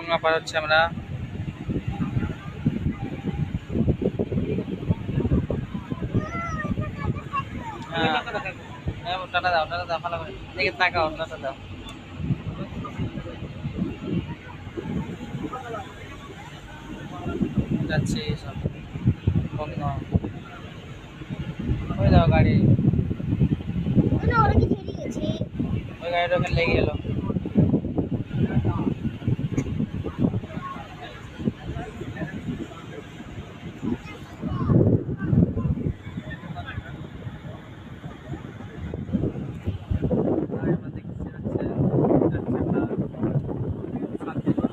গঙ্গা পার হচ্ছে আমরা। টাটা দাও, টাটা দাও, ভালো করে দেখে তাকাও, টাটা দাও। যাচ্ছি সব গঙ্গা। ওই দাও গাড়ি, ওই গাড়িটা ওখানে লেগে গেল।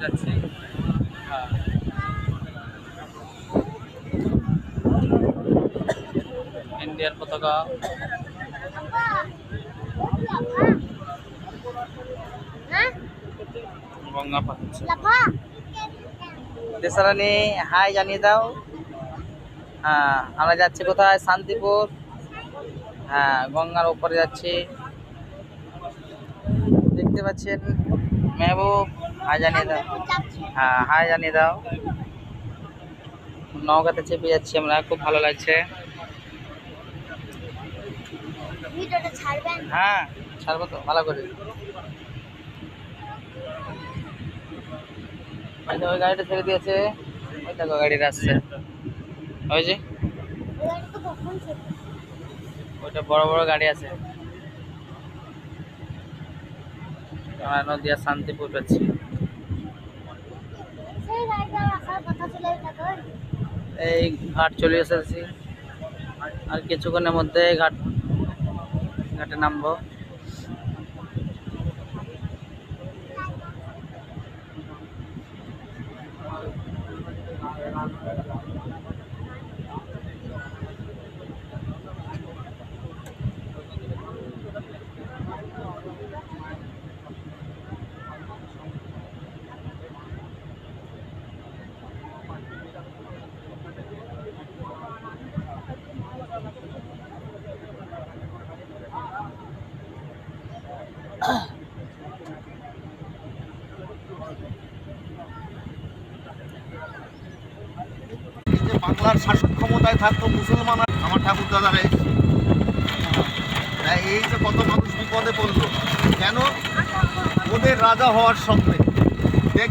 যাচ্ছি ইন্ডিয়ার পতাকা। গঙ্গা পার হচ্ছে। দেশারানি হাই জানিয়ে দাও। হ্যাঁ, আমরা যাচ্ছি কোথায়? শান্তিপুর। হ্যাঁ, গঙ্গার উপরে যাচ্ছি, দেখতে পাচ্ছেন। মেহবুব হাই জানিয়ে দাও। হ্যাঁ, হাই জানিয়ে দাও। নৌকাতে চেপে যাচ্ছি আমরা, খুব ভালো লাগছে। হ্যাঁ, ছাড়বো তো, ভালো করে। ওই গাড়িটা ছেড়ে দিয়েছে, ওই দেখো গাড়িটা আসছে, ওই যে ওইটা বড় বড় গাড়ি আছে। আমরা নদিয়া শান্তিপুর যাচ্ছি। এই ঘাট চলে এসেছি, আর কিছুক্ষণের মধ্যে ঘাটে নামবো। বাংলার শাসক ক্ষমতায় থাকতো মুসলমান, আমার ঠাকুর দাদারা এই যে কত মানুষ বিপদে পড়লো কেন? ওদের রাজা হওয়ার স্বপ্নে। দেখ